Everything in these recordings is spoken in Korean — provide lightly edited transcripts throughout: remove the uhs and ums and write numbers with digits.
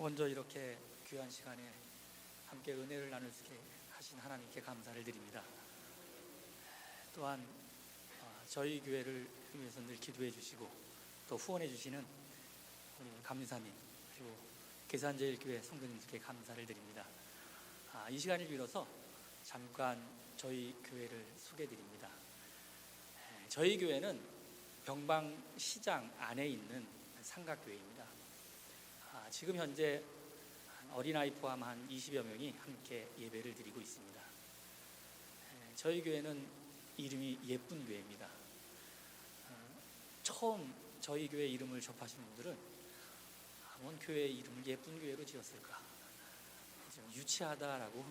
먼저 이렇게 귀한 시간에 함께 은혜를 나눌 수 있게 하신 하나님께 감사를 드립니다. 또한 저희 교회를 위해서 늘 기도해 주시고 또 후원해 주시는 우리 감리사님 그리고 계산제일교회 성도님들께 감사를 드립니다. 이 시간을 빌어서 잠깐 저희 교회를 소개해 드립니다. 저희 교회는 병방시장 안에 있는 삼각교회입니다. 지금 현재 어린아이 포함 한 20여 명이 함께 예배를 드리고 있습니다. 저희 교회는 이름이 예쁜 교회입니다. 처음 저희 교회 이름을 접하신 분들은 뭔 교회 이름을 예쁜 교회로 지었을까, 좀 유치하다라고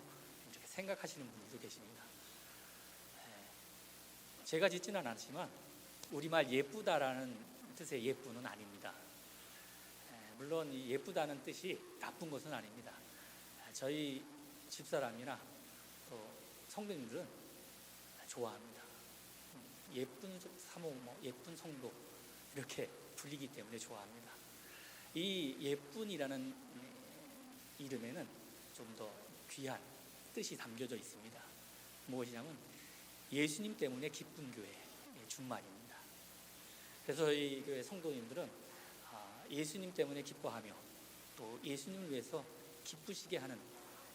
이렇게 생각하시는 분들도 계십니다. 제가 짓지는 않았지만 우리말 예쁘다라는 뜻의 예쁘는 아닙니다. 물론 이 예쁘다는 뜻이 나쁜 것은 아닙니다. 저희 집사람이나 또 성도님들은 좋아합니다. 예쁜 사모, 예쁜 성도 이렇게 불리기 때문에 좋아합니다. 이 예쁜이라는 이름에는 좀 더 귀한 뜻이 담겨져 있습니다. 무엇이냐면 예수님 때문에 기쁜 교회 준말입니다. 그래서 이 교회 성도님들은 예수님 때문에 기뻐하며 또 예수님을 위해서 기쁘시게 하는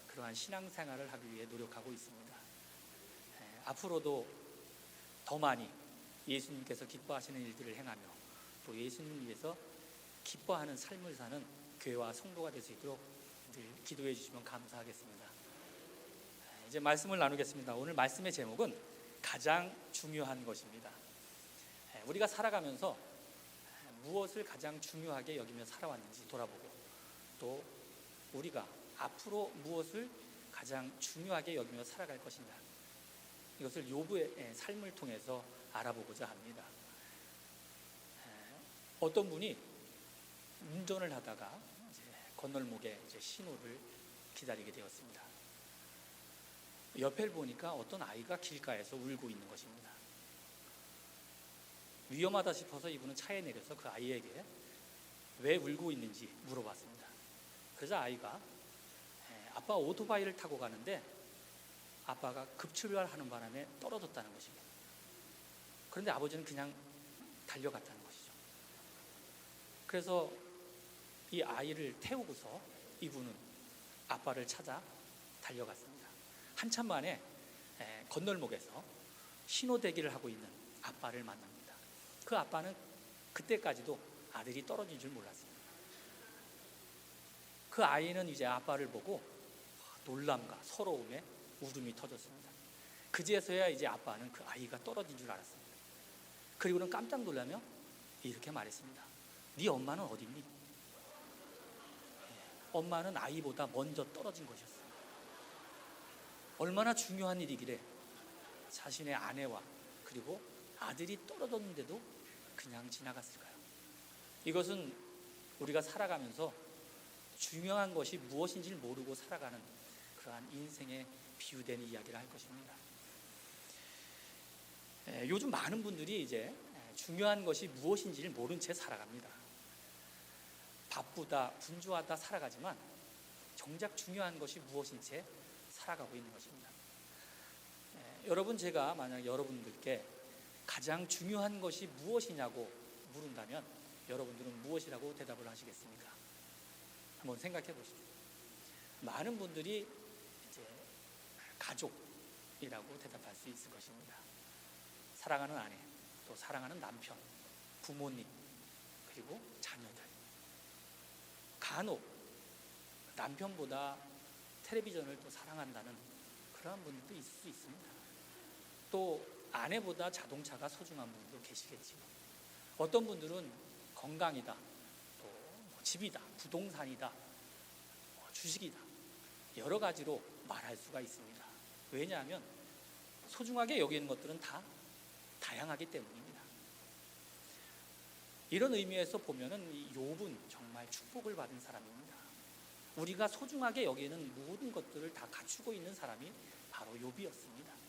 그러한 신앙생활을 하기 위해 노력하고 있습니다. 앞으로도 더 많이 예수님께서 기뻐하시는 일들을 행하며 또 예수님을 위해서 기뻐하는 삶을 사는 교회와 성도가 될 수 있도록 늘 기도해 주시면 감사하겠습니다. 이제 말씀을 나누겠습니다. 오늘 말씀의 제목은 가장 중요한 것입니다. 우리가 살아가면서 무엇을 가장 중요하게 여기며 살아왔는지 돌아보고 또 우리가 앞으로 무엇을 가장 중요하게 여기며 살아갈 것인가, 이것을 욥의 삶을 통해서 알아보고자 합니다. 어떤 분이 운전을 하다가 건널목에 신호를 기다리게 되었습니다. 옆을 보니까 어떤 아이가 길가에서 울고 있는 것입니다. 위험하다 싶어서 이분은 차에 내려서 그 아이에게 왜 울고 있는지 물어봤습니다. 그래서 아이가 아빠 오토바이를 타고 가는데 아빠가 급출발하는 바람에 떨어졌다는 것입니다. 그런데 아버지는 그냥 달려갔다는 것이죠. 그래서 이 아이를 태우고서 이분은 아빠를 찾아 달려갔습니다. 한참 만에 건널목에서 신호 대기를 하고 있는 아빠를 만납니다. 그 아빠는 그때까지도 아들이 떨어진 줄 몰랐습니다. 그 아이는 이제 아빠를 보고 놀람과 서러움에 울음이 터졌습니다. 그제서야 이제 아빠는 그 아이가 떨어진 줄 알았습니다. 그리고는 깜짝 놀라며 이렇게 말했습니다. 네 엄마는 어디 있니? 엄마는 아이보다 먼저 떨어진 것이었어요. 얼마나 중요한 일이길래 자신의 아내와 그리고 아들이 떨어졌는데도 그냥 지나갔을까요? 이것은 우리가 살아가면서 중요한 것이 무엇인지를 모르고 살아가는 그러한 인생에 비유되는 이야기를 할 것입니다. 요즘 많은 분들이 이제 중요한 것이 무엇인지를 모른 채 살아갑니다. 바쁘다, 분주하다 살아가지만 정작 중요한 것이 무엇인 채 살아가고 있는 것입니다. 여러분, 제가 만약 여러분들께 가장 중요한 것이 무엇이냐고 물은다면 여러분들은 무엇이라고 대답을 하시겠습니까? 한번 생각해 보십시오. 많은 분들이 이제 가족이라고 대답할 수 있을 것입니다. 사랑하는 아내, 또 사랑하는 남편, 부모님, 그리고 자녀들. 간혹 남편보다 텔레비전을 또 사랑한다는 그러한 분들도 있을 수 있습니다. 또 아내보다 자동차가 소중한 분들도 계시겠지요. 어떤 분들은 건강이다, 또 집이다, 부동산이다, 주식이다, 여러 가지로 말할 수가 있습니다. 왜냐하면 소중하게 여기는 것들은 다 다양하기 때문입니다. 이런 의미에서 보면은 이 욥은 정말 축복을 받은 사람입니다. 우리가 소중하게 여기는 모든 것들을 다 갖추고 있는 사람이 바로 욥이었습니다.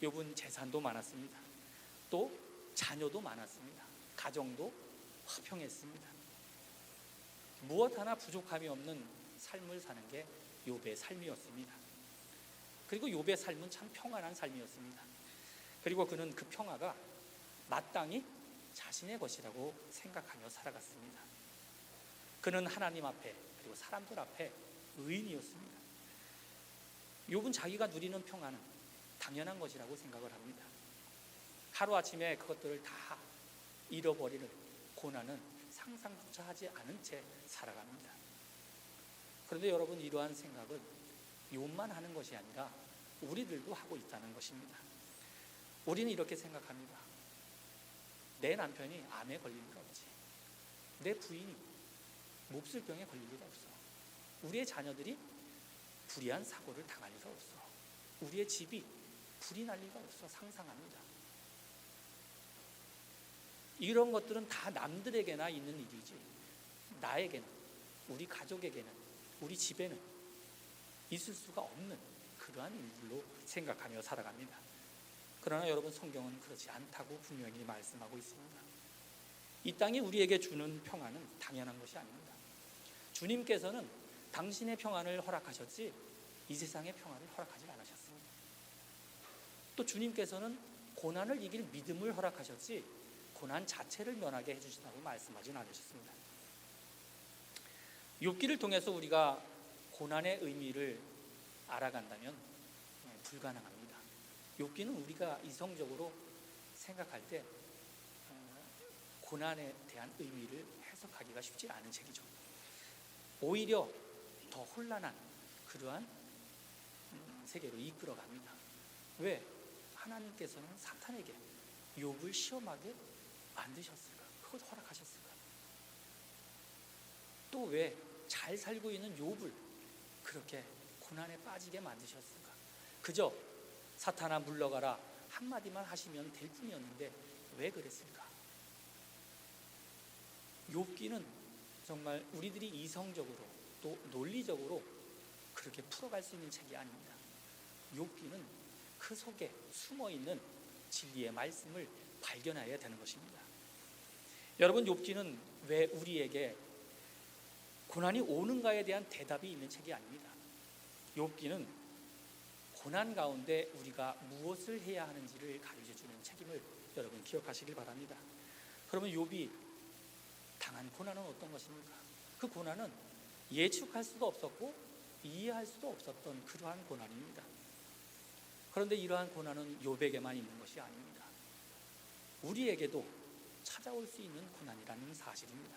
욥은 재산도 많았습니다. 또 자녀도 많았습니다. 가정도 화평했습니다. 무엇 하나 부족함이 없는 삶을 사는 게 욥의 삶이었습니다. 그리고 욥의 삶은 참 평안한 삶이었습니다. 그리고 그는 그 평화가 마땅히 자신의 것이라고 생각하며 살아갔습니다. 그는 하나님 앞에 그리고 사람들 앞에 의인이었습니다. 욥은 자기가 누리는 평안은 당연한 것이라고 생각을 합니다. 하루아침에 그것들을 다 잃어버리는 고난은 상상조차 하지 않은 채 살아갑니다. 그런데 여러분, 이러한 생각은 욥만 하는 것이 아니라 우리들도 하고 있다는 것입니다. 우리는 이렇게 생각합니다. 내 남편이 암에 걸릴 일 없지, 내 부인이 몹쓸 병에 걸릴 일 없어, 우리의 자녀들이 불의한 사고를 당할 일 없어, 우리의 집이 불이 날 리가 없어 상상합니다. 이런 것들은 다 남들에게나 있는 일이지 나에게는, 우리 가족에게는, 우리 집에는 있을 수가 없는 그러한 일들로 생각하며 살아갑니다. 그러나 여러분, 성경은 그렇지 않다고 분명히 말씀하고 있습니다. 이 땅이 우리에게 주는 평안은 당연한 것이 아닙니다. 주님께서는 당신의 평안을 허락하셨지 이 세상의 평안을 허락하지 않으셨습니다. 또 주님께서는 고난을 이길 믿음을 허락하셨지 고난 자체를 면하게 해주신다고 말씀하지는 않으셨습니다. 욥기를 통해서 우리가 고난의 의미를 알아간다면 불가능합니다. 욥기는 우리가 이성적으로 생각할 때 고난에 대한 의미를 해석하기가 쉽지 않은 책이죠. 오히려 더 혼란한 그러한 세계로 이끌어갑니다. 왜? 하나님께서는 사탄에게 욥을 시험하게 만드셨을까? 그걸 허락하셨을까? 또 왜 잘 살고 있는 욥을 그렇게 고난에 빠지게 만드셨을까? 그저 사탄아 물러가라 한마디만 하시면 될 뿐이었는데 왜 그랬을까? 욥기는 정말 우리들이 이성적으로 또 논리적으로 그렇게 풀어갈 수 있는 책이 아닙니다. 욥기는 그 속에 숨어있는 진리의 말씀을 발견해야 되는 것입니다. 여러분, 욥기는 왜 우리에게 고난이 오는가에 대한 대답이 있는 책이 아닙니다. 욥기는 고난 가운데 우리가 무엇을 해야 하는지를 가르쳐주는 책임을 여러분 기억하시길 바랍니다. 그러면 욥이 당한 고난은 어떤 것입니까? 그 고난은 예측할 수도 없었고 이해할 수도 없었던 그러한 고난입니다. 그런데 이러한 고난은 욥에게만 있는 것이 아닙니다. 우리에게도 찾아올 수 있는 고난이라는 사실입니다.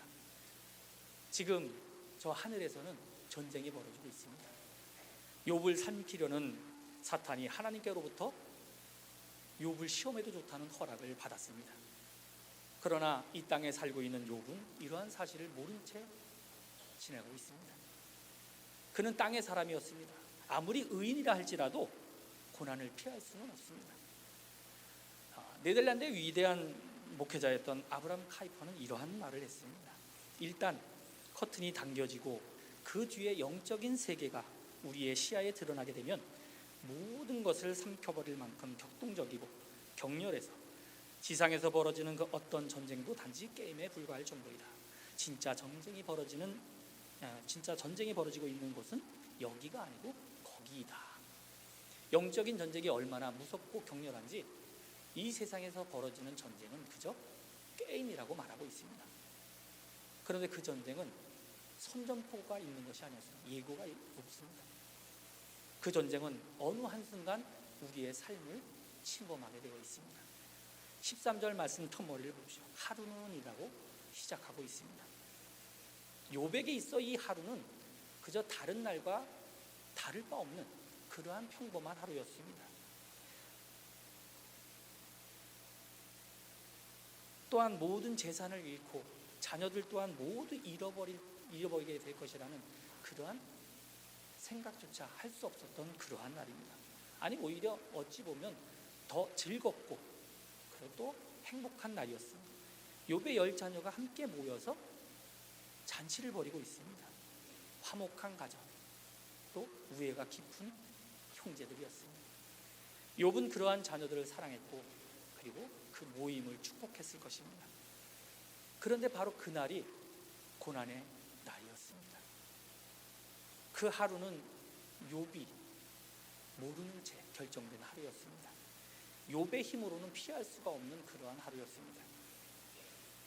지금 저 하늘에서는 전쟁이 벌어지고 있습니다. 욥을 삼키려는 사탄이 하나님께로부터 욥을 시험해도 좋다는 허락을 받았습니다. 그러나 이 땅에 살고 있는 욥은 이러한 사실을 모른 채 지내고 있습니다. 그는 땅의 사람이었습니다. 아무리 의인이라 할지라도 고난을 피할 수는 없습니다. 네덜란드의 위대한 목회자였던 아브라함 카이퍼는 이러한 말을 했습니다. 일단 커튼이 당겨지고 그 뒤에 영적인 세계가 우리의 시야에 드러나게 되면 모든 것을 삼켜버릴 만큼 격동적이고 격렬해서 지상에서 벌어지는 그 어떤 전쟁도 단지 게임에 불과할 정도이다. 진짜 전쟁이 벌어지고 있는 곳은 여기가 아니고 거기이다. 영적인 전쟁이 얼마나 무섭고 격렬한지 이 세상에서 벌어지는 전쟁은 그저 게임이라고 말하고 있습니다. 그런데 그 전쟁은 선전포고가 있는 것이 아니었습니다. 예고가 없습니다. 그 전쟁은 어느 한순간 우리의 삶을 침범하게 되어 있습니다. 13절 말씀 터머리를 보십시오. 하루는이라고 시작하고 있습니다. 욥에게 있어 이 하루는 그저 다른 날과 다를 바 없는 그러한 평범한 하루였습니다. 또한 모든 재산을 잃고 자녀들 또한 모두 잃어버리게 될 것이라는 그러한 생각조차 할 수 없었던 그러한 날입니다. 아니, 오히려 어찌 보면 더 즐겁고 그리고 또 행복한 날이었습니다. 욥의 10자녀가 함께 모여서 잔치를 벌이고 있습니다. 화목한 가정, 또 우애가 깊은 형제들이었습니다. 욥은 그러한 자녀들을 사랑했고 그리고 그 모임을 축복했을 것입니다. 그런데 바로 그날이 고난의 날이었습니다. 그 하루는 욥이 모르는 채 결정된 하루였습니다. 욥의 힘으로는 피할 수가 없는 그러한 하루였습니다.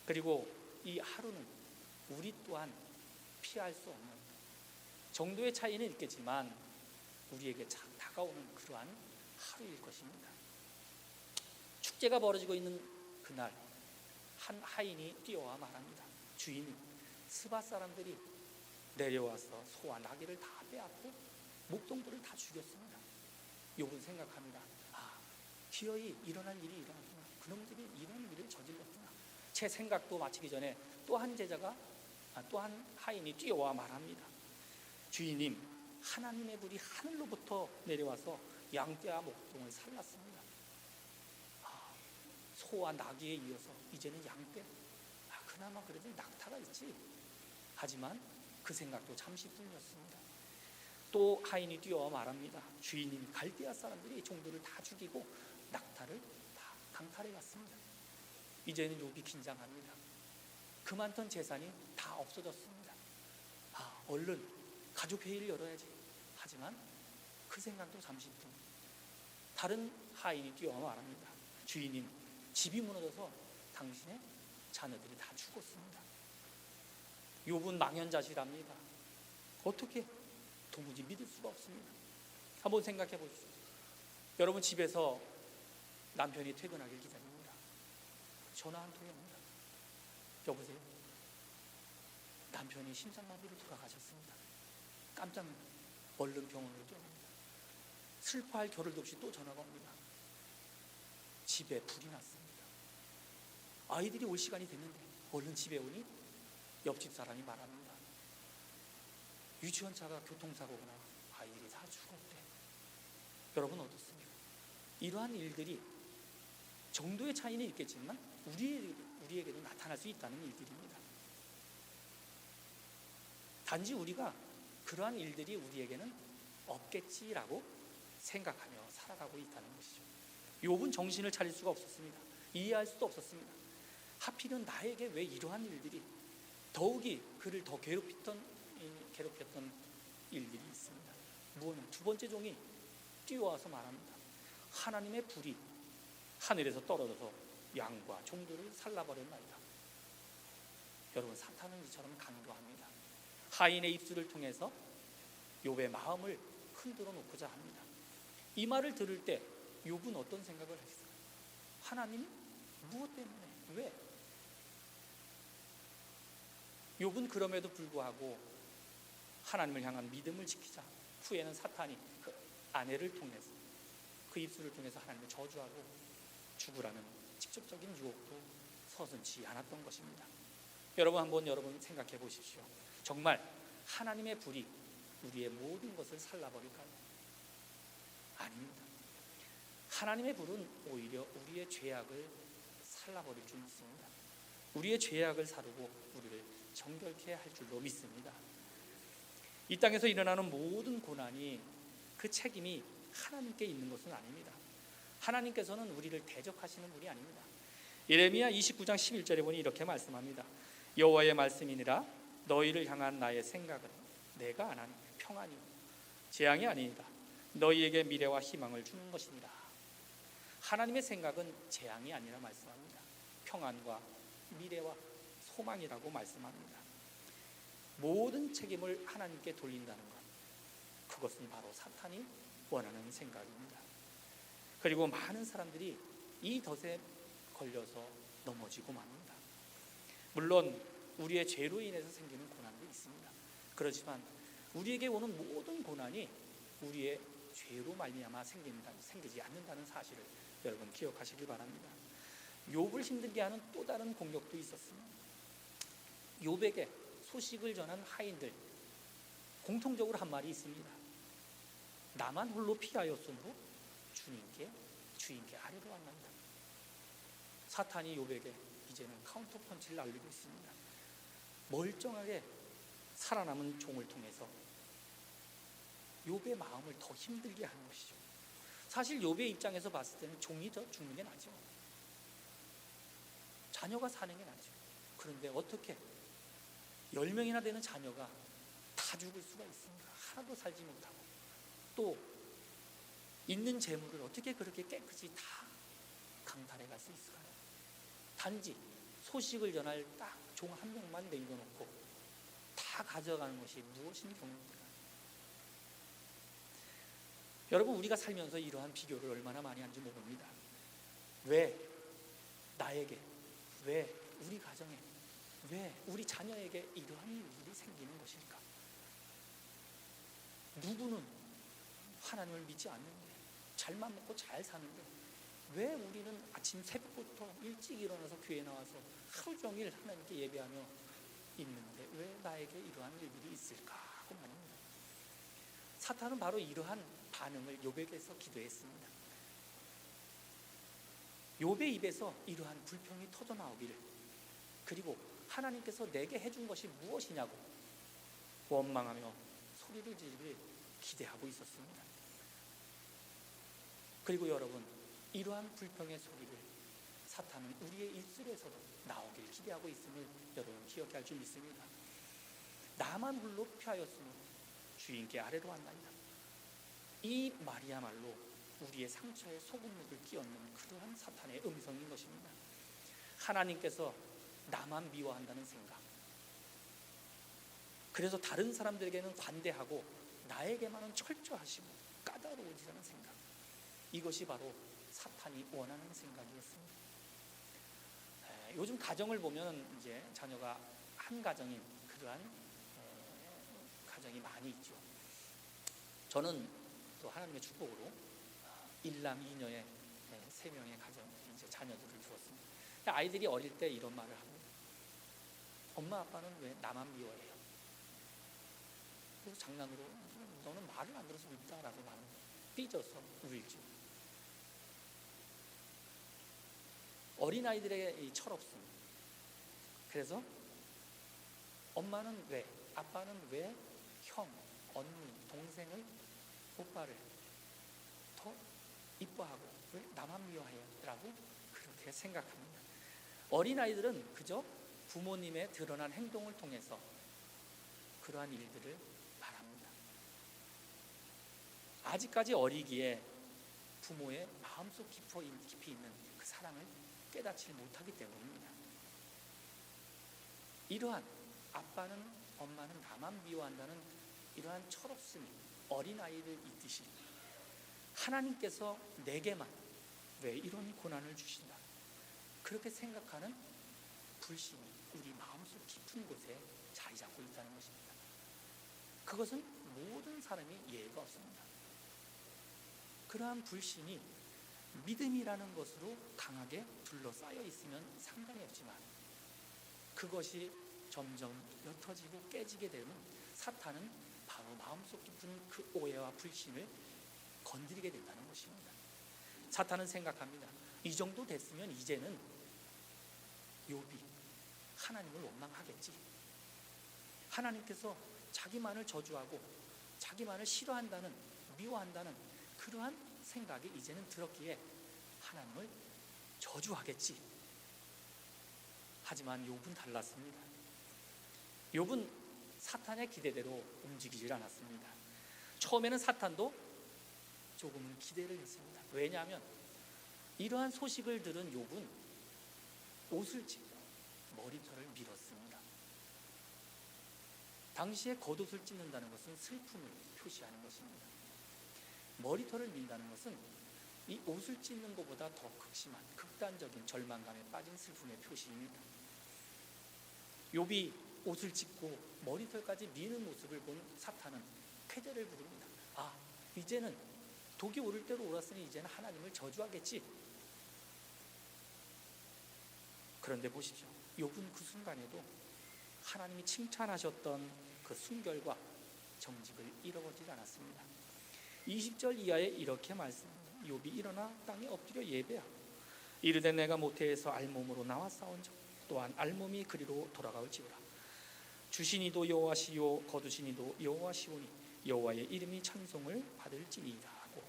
그리고 이 하루는 우리 또한 피할 수 없는, 정도의 차이는 있겠지만 우리에게 다가오는 그러한 하루일 것입니다. 축제가 벌어지고 있는 그날, 한 하인이 뛰어와 말합니다. 주인님, 스바 사람들이 내려와서 소와 나귀를 다 빼앗고 목동들을 다 죽였습니다. 욥은 생각합니다. 기어이 일어날 일이 일어났구나. 그놈들이 이런 일을 저질렀구나. 제 생각도 마치기 전에 또 한 하인이 뛰어와 말합니다. 주인님, 하나님의 불이 하늘로부터 내려와서 양떼와 목동을 살랐습니다. 소와 나귀에 이어서 이제는 양떼, 그나마 그래도 낙타가 있지. 하지만 그 생각도 잠시뿐이었습니다. 또 하인이 뛰어와 말합니다. 주인님, 갈대아 사람들이 종들을 다 죽이고 낙타를 다 강탈해 갔습니다. 이제는 욥이 긴장합니다. 그 많던 재산이 다 없어졌습니다. 얼른 가족 회의를 열어야지. 하지만 그 생각도 잠시뿐. 다른 하인이 뛰어와 말합니다. 주인님, 집이 무너져서 당신의 자녀들이 다 죽었습니다. 욥은 망연자실합니다. 어떻게? 도무지 믿을 수가 없습니다. 한번 생각해 보십시오. 여러분, 집에서 남편이 퇴근하길 기다립니다. 전화 한 통이 옵니다. 여보세요? 남편이 심장마비로 돌아가셨습니다. 깜짝 놀라 얼른 병원으로 뛰어갑니다. 슬퍼할 겨를도 없이 또 전화가 옵니다. 집에 불이 났습니다. 아이들이 올 시간이 됐는데 얼른 집에 오니 옆집 사람이 말합니다. 유치원차가 교통사고가 나 아이들이 다 죽었대. 여러분 어떻습니까? 이러한 일들이 정도의 차이는 있겠지만 우리에게도 나타날 수 있다는 일들입니다. 단지 우리가 그러한 일들이 우리에게는 없겠지라고 생각하며 살아가고 있다는 것이죠. 욥은 정신을 차릴 수가 없었습니다. 이해할 수도 없었습니다. 하필은 나에게 왜 이러한 일들이, 더욱이 그를 더 괴롭혔던 일들이 있습니다. 무엇은 두 번째 종이 뛰어와서 말합니다. 하나님의 불이 하늘에서 떨어져서 양과 종들을 살라버렸나이다. 여러분, 사탄은 이처럼 강도합니다. 하인의 입술을 통해서 욥의 마음을 흔들어 놓고자 합니다. 이 말을 들을 때 욥은 어떤 생각을 했어요? 하나님, 무엇 때문에? 왜? 욥은 그럼에도 불구하고 하나님을 향한 믿음을 지키자. 후에는 사탄이 그 아내를 통해서, 그 입술을 통해서 하나님을 저주하고 죽으라는 직접적인 유혹도 서슴지 않았던 것입니다. 여러분 생각해 보십시오. 정말 하나님의 불이 우리의 모든 것을 살라버릴까요? 아닙니다. 하나님의 불은 오히려 우리의 죄악을 살라버릴 줄 믿습니다. 우리의 죄악을 사르고 우리를 정결케 할 줄로 믿습니다. 이 땅에서 일어나는 모든 고난이 그 책임이 하나님께 있는 것은 아닙니다. 하나님께서는 우리를 대적하시는 분이 아닙니다. 예레미야 29장 11절에 보니 이렇게 말씀합니다. 여호와의 말씀이니라 너희를 향한 나의 생각은 내가 안 한 평안이요 재앙이 아니니라 너희에게 미래와 희망을 주는 것이니라. 하나님의 생각은 재앙이 아니라 말씀합니다. 평안과 미래와 소망이라고 말씀합니다. 모든 책임을 하나님께 돌린다는 것, 그것은 바로 사탄이 원하는 생각입니다. 그리고 많은 사람들이 이 덫에 걸려서 넘어지고 맙니다. 물론 우리의 죄로 인해서 생기는 고난도 있습니다. 그렇지만 우리에게 오는 모든 고난이 우리의 죄로 말미암아 생기지 않는다는 사실을 여러분 기억하시길 바랍니다. 욥을 힘들게 하는 또 다른 공격도 있었습니다. 욥에게 소식을 전한 하인들, 공통적으로 한 말이 있습니다. 나만 홀로 피하였으므로 주인께 아뢰러 왔나이다. 사탄이 욥에게 이제는 카운터 펀치를 날리고 있습니다. 멀쩡하게 살아남은 종을 통해서 욥의 마음을 더 힘들게 하는 것이죠. 사실 욥의 입장에서 봤을 때는 종이 더 죽는 게 낫죠. 자녀가 사는 게 낫죠. 그런데 어떻게 10명이나 되는 자녀가 다 다 죽을 수가 있습니다. 하나도 살지 못하고, 또 있는 재물을 어떻게 그렇게 깨끗이 다 강탈해 갈 수 있을까요? 단지 소식을 전할 딱 종 한 명만 남겨놓고 다 가져가는 것이 무엇인 경우입니까? 여러분, 우리가 살면서 이러한 비교를 얼마나 많이 하는지 모릅니다. 왜 나에게, 왜 우리 가정에, 왜 우리 자녀에게 이러한 일이 생기는 것일까? 누구는 하나님을 믿지 않는데, 잘만 먹고 잘 사는데, 왜 우리는 아침 새벽부터 일찍 일어나서 교회 나와서 하루 종일 하나님께 예배하며 있는데 왜 나에게 이러한 일들이 있을까 하고 말입니다. 사탄은 바로 이러한 반응을 욥에게서 기도했습니다. 욥의 입에서 이러한 불평이 터져 나오기를, 그리고 하나님께서 내게 해준 것이 무엇이냐고 원망하며 소리를 지르길 기대하고 있었습니다. 그리고 여러분, 이러한 불평의 소리를 사탄은 우리의 입술에서도 나오길 기대하고 있음을 여러분 기억할 줄 믿습니다. 나만 홀로 피하였으므로 주인께 아래로 왔나이다. 이 말이야말로 우리의 상처에 소금물을 끼얹는 그러한 사탄의 음성인 것입니다. 하나님께서 나만 미워한다는 생각, 그래서 다른 사람들에게는 관대하고 나에게만은 철저하시고 까다로우시다는 생각, 이것이 바로 사탄이 원하는 생각이었습니다. 요즘 가정을 보면 이제 자녀가 한 가정인 그러한 가정이 많이 있죠. 저는 또 하나님의 축복으로 일남 이녀의 3명의 가정, 이제 자녀들을 두었습니다. 아이들이 어릴 때 이런 말을 합니다. 엄마 아빠는 왜 나만 미워해요? 그래서 장난으로 너는 말을 안 들어서 울다라고 말합니다. 삐져서 울죠. 어린아이들의 이 철없음. 그래서 엄마는 왜, 아빠는 왜 형, 언니, 동생을, 오빠를 더 이뻐하고 왜 나만 미워해요? 라고 그렇게 생각합니다. 어린아이들은 그저 부모님의 드러난 행동을 통해서 그러한 일들을 말합니다. 아직까지 어리기에 부모의 마음속 깊이 있는 그 사랑을 깨닫지 못하기 때문입니다. 이러한 아빠는 엄마는 나만 미워한다는 이러한 철없음이 어린아이를 있듯이 하나님께서 내게만 왜 이런 고난을 주신다, 그렇게 생각하는 불신이 우리 마음속 깊은 곳에 자리 잡고 있다는 것입니다. 그것은 모든 사람이 예외가 없습니다. 그러한 불신이 믿음이라는 것으로 강하게 둘러싸여 있으면 상관이 없지만, 그것이 점점 옅어지고 깨지게 되면 사탄은 바로 마음속 깊은 그 오해와 불신을 건드리게 된다는 것입니다. 사탄은 생각합니다. 이 정도 됐으면 이제는 욥이 하나님을 원망하겠지. 하나님께서 자기만을 저주하고 자기만을 싫어한다는, 미워한다는 그러한 생각이 이제는 들었기에 하나님을 저주하겠지. 하지만 욥은 달랐습니다. 욥은 사탄의 기대대로 움직이질 않았습니다. 처음에는 사탄도 조금은 기대를 했습니다. 왜냐하면 이러한 소식을 들은 욥은 옷을 찢고 머리털을 밀었습니다. 당시에 겉옷을 찢는다는 것은 슬픔을 표시하는 것입니다. 머리털을 민다는 것은 이 옷을 찢는 것보다 더 극심한 극단적인 절망감에 빠진 슬픔의 표시입니다. 욥이 옷을 찢고 머리털까지 미는 모습을 본 사탄은 쾌재를 부릅니다. 아, 이제는 독이 오를 대로 옳았으니 이제는 하나님을 저주하겠지. 그런데 보십시오. 욥은 그 순간에도 하나님이 칭찬하셨던 그 순결과 정직을 잃어버리지 않았습니다. 20절 이하에 이렇게 말씀합니다. 욥이 일어나 땅에 엎드려 예배하고 이르되 내가 모태에서 알몸으로 나와 싸운 적 또한 알몸이 그리로 돌아가올지어다. 주시니도 여호와시요 거두시니도 여호와시오니 여호와의 이름이 찬송을 받을지니이다 하고,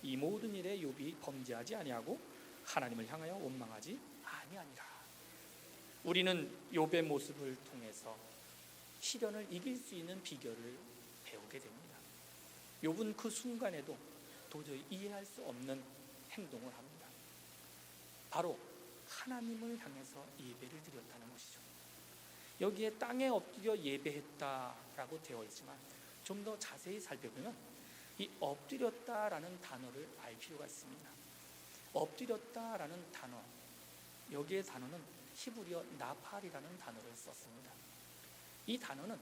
이 모든 일에 욥이 범죄하지 아니하고 하나님을 향하여 원망하지 아니하니라. 우리는 욥의 모습을 통해서 시련을 이길 수 있는 비결을 배우게 됩니다. 욥은 그 순간에도 도저히 이해할 수 없는 행동을 합니다. 바로 하나님을 향해서 예배를 드렸다는 것이죠. 여기에 땅에 엎드려 예배했다라고 되어 있지만 좀 더 자세히 살펴보면 이 엎드렸다라는 단어를 알 필요가 있습니다. 엎드렸다라는 단어, 여기의 단어는 히브리어 나팔이라는 단어를 썼습니다. 이 단어는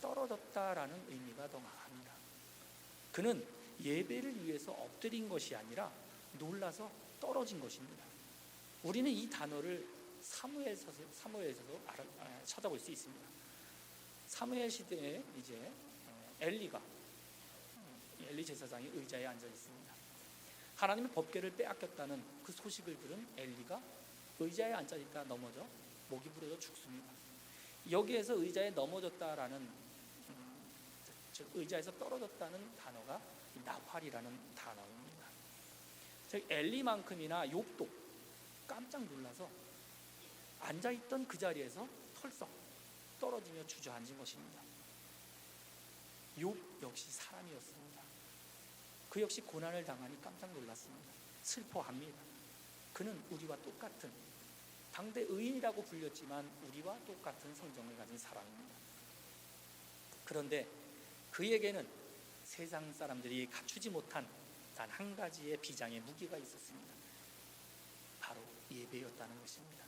떨어졌다라는 의미가 더 강합니다. 그는 예배를 위해서 엎드린 것이 아니라 놀라서 떨어진 것입니다. 우리는 이 단어를 사무엘에서도 찾아볼 수 있습니다. 사무엘 시대에 이제 엘리 제사장이 의자에 앉아 있습니다. 하나님의 법궤를 빼앗겼다는 그 소식을 들은 엘리가 의자에 앉아 있다 넘어져 목이 부러져 죽습니다. 여기에서 의자에 넘어졌다라는 즉 의자에서 떨어졌다는 단어가 나팔이라는 단어입니다. 즉 엘리만큼이나 욥도 깜짝 놀라서 앉아있던 그 자리에서 털썩 떨어지며 주저앉은 것입니다. 욥 역시 사람이었습니다. 그 역시 고난을 당하니 깜짝 놀랐습니다. 슬퍼합니다. 그는 우리와 똑같은 당대 의인이라고 불렸지만 우리와 똑같은 성정을 가진 사람입니다. 그런데 그에게는 세상 사람들이 갖추지 못한 단 한 가지의 비장의 무기가 있었습니다. 바로 예배였다는 것입니다.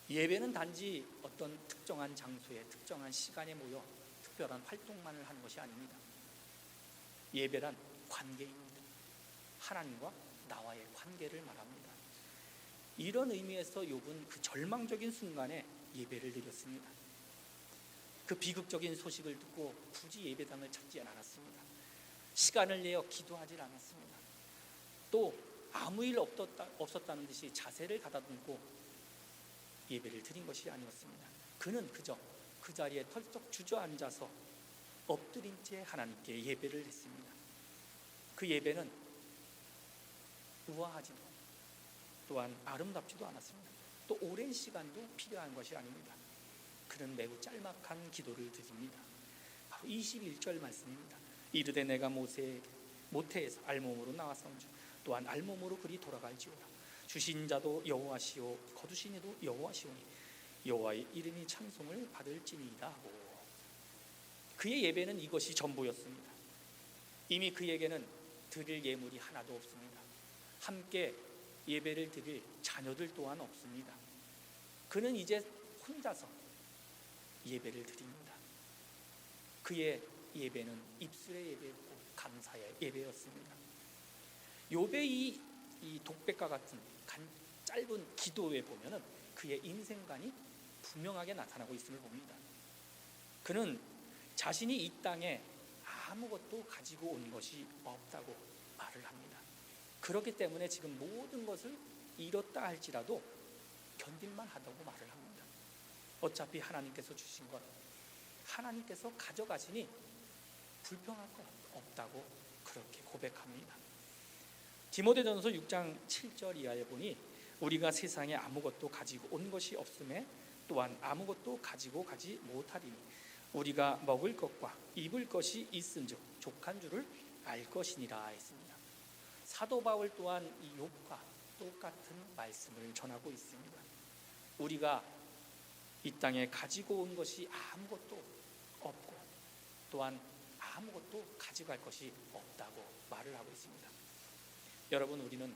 예배는 단지 어떤 특정한 장소에 특정한 시간에 모여 특별한 활동만을 하는 것이 아닙니다. 예배란 관계입니다. 하나님과 나와의 관계를 말합니다. 이런 의미에서 욥은 그 절망적인 순간에 예배를 드렸습니다. 그 비극적인 소식을 듣고 굳이 예배당을 찾지 않았습니다. 시간을 내어 기도하지 않았습니다. 또 아무 일 없었다는 듯이 자세를 가다듬고 예배를 드린 것이 아니었습니다. 그는 그저 그 자리에 털썩 주저앉아서 엎드린 채 하나님께 예배를 했습니다. 그 예배는 우아하지도 또한 아름답지도 않았습니다. 또 오랜 시간도 필요한 것이 아닙니다. 그는 매우 짤막한 기도를 드립니다. 바로 21절 말씀입니다. 이르되 내가 모태에서 알몸으로 나왔사온즉 또한 알몸으로 그리 돌아갈지어다. 주신 자도 여호와시오 거두신 이도 여호와시오니 여호와의 이름이 찬송을 받을지니이다 하고, 그의 예배는 이것이 전부였습니다. 이미 그에게는 드릴 예물이 하나도 없습니다. 함께 예배를 드릴 자녀들 또한 없습니다. 그는 이제 혼자서 예배를 드립니다. 그의 예배는 입술의 예배였고 감사의 예배였습니다. 욥의 이 독백과 같은 짧은 기도에 보면은 그의 인생관이 분명하게 나타나고 있음을 봅니다. 그는 자신이 이 땅에 아무것도 가지고 온 것이 없다고 말을 합니다. 그렇기 때문에 지금 모든 것을 잃었다 할지라도 견딜만 하다고 말을 합니다. 어차피 하나님께서 주신 것, 하나님께서 가져가시니 불평할 것 없다고 그렇게 고백합니다. 디모데전서 6장 7절 이하에 보니 우리가 세상에 아무것도 가지고 온 것이 없음에 또한 아무것도 가지고 가지 못하리니 우리가 먹을 것과 입을 것이 있은즉 족한 줄을 알 것이니라 했습니다. 사도 바울 또한 이 욥과 똑같은 말씀을 전하고 있습니다. 우리가 이 땅에 가지고 온 것이 아무것도 없고 또한 아무것도 가져갈 것이 없다고 말을 하고 있습니다. 여러분, 우리는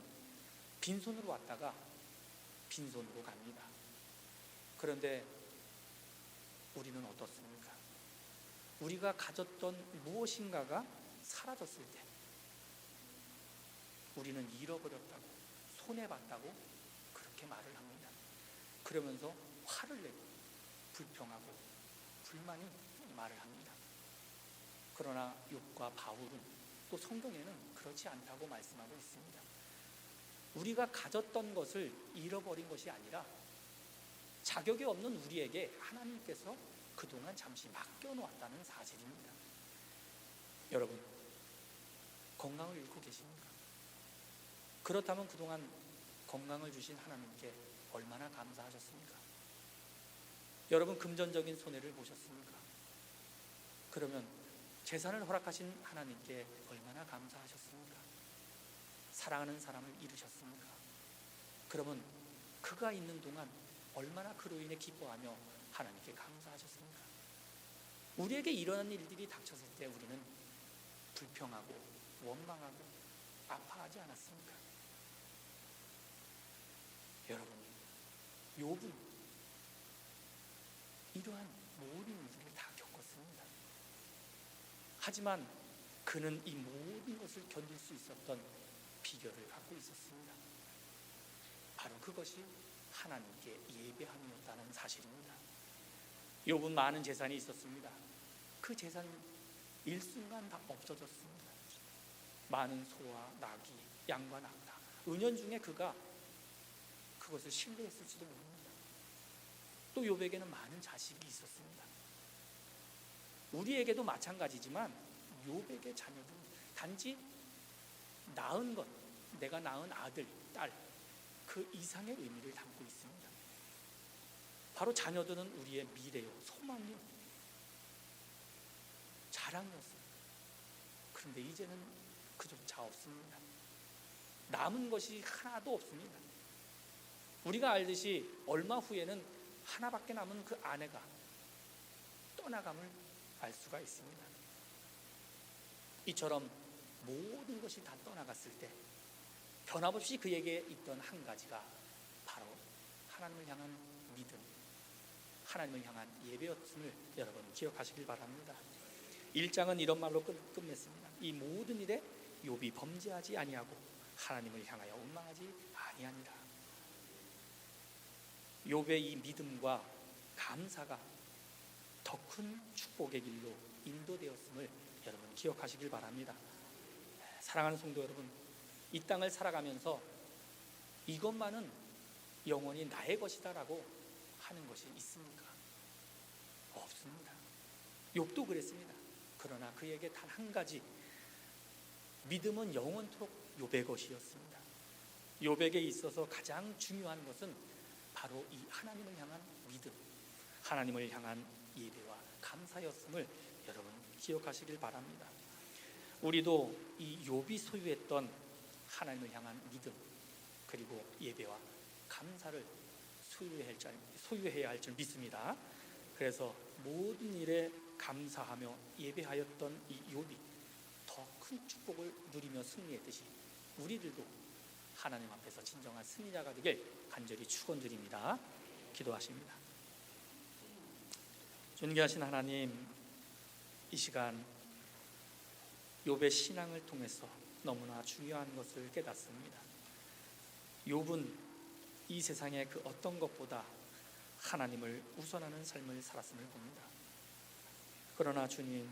빈손으로 왔다가 빈손으로 갑니다. 그런데 우리는 어떻습니까? 우리가 가졌던 무엇인가가 사라졌을 때 우리는 잃어버렸다고, 손해봤다고 그렇게 말을 합니다. 그러면서 화를 내고 불평하고 불만이 말을 합니다. 그러나 욥과 바울은 또 성경에는 그렇지 않다고 말씀하고 있습니다. 우리가 가졌던 것을 잃어버린 것이 아니라 자격이 없는 우리에게 하나님께서 그동안 잠시 맡겨놓았다는 사실입니다. 여러분, 건강을 잃고 계십니까? 그렇다면 그동안 건강을 주신 하나님께 얼마나 감사하셨습니까? 여러분 금전적인 손해를 보셨습니까? 그러면 재산을 허락하신 하나님께 얼마나 감사하셨습니까? 사랑하는 사람을 잃으셨습니까? 그러면 그가 있는 동안 얼마나 그로 인해 기뻐하며 하나님께 감사하셨습니까? 우리에게 일어난 일들이 닥쳤을 때 우리는 불평하고 원망하고 아파하지 않았습니까? 여러분, 욥은 이러한 모든 일들을 다 겪었습니다. 하지만 그는 이 모든 것을 견딜 수 있었던 비결을 갖고 있었습니다. 바로 그것이 하나님께 예배함이었다는 사실입니다. 욥은 많은 재산이 있었습니다. 그 재산이 일순간 다 없어졌습니다. 많은 소와 나귀, 양과 낙타, 은연중에 그가 그것을 신뢰했을지도 모릅니다. 또 욥에게는 많은 자식이 있었습니다. 우리에게도 마찬가지지만 욥에게 자녀는 단지 낳은 것, 내가 낳은 아들, 딸, 그 이상의 의미를 담고 있습니다. 바로 자녀들은 우리의 미래요, 소망이요, 자랑이었습니다. 그런데 이제는 그조차 없습니다. 남은 것이 하나도 없습니다. 우리가 알듯이 얼마 후에는 하나밖에 남은 그 아내가 떠나감을 알 수가 있습니다. 이처럼 모든 것이 다 떠나갔을 때 변함없이 그에게 있던 한 가지가 바로 하나님을 향한 믿음, 하나님을 향한 예배였음을 여러분 기억하시길 바랍니다. 1장은 이런 말로 끝냈습니다. 이 모든 일에 욥이 범죄하지 아니하고 하나님을 향하여 원망하지 아니하니라. 욥의 이 믿음과 감사가 더 큰 축복의 길로 인도되었음을 여러분 기억하시길 바랍니다. 사랑하는 성도 여러분, 이 땅을 살아가면서 이것만은 영원히 나의 것이다라고 하는 것이 있습니까? 없습니다. 욥도 그랬습니다. 그러나 그에게 단 한 가지, 믿음은 영원토록 욥의 것이었습니다. 욥에게 있어서 가장 중요한 것은 바로 이 하나님을 향한 믿음, 하나님을 향한 예배와 감사였음을 여러분 기억하시길 바랍니다. 우리도 이 욥이 소유했던 하나님을 향한 믿음 그리고 예배와 감사를 소유해야 할 줄 믿습니다. 그래서 모든 일에 감사하며 예배하였던 이 욥이 더 큰 축복을 누리며 승리했듯이 우리들도 하나님 앞에서 진정한 승리자가 되길 간절히 축원드립니다. 기도하십니다. 존귀하신 하나님, 이 시간 욥의 신앙을 통해서 너무나 중요한 것을 깨닫습니다. 욥은 이 세상의 그 어떤 것보다 하나님을 우선하는 삶을 살았음을 봅니다. 그러나 주님,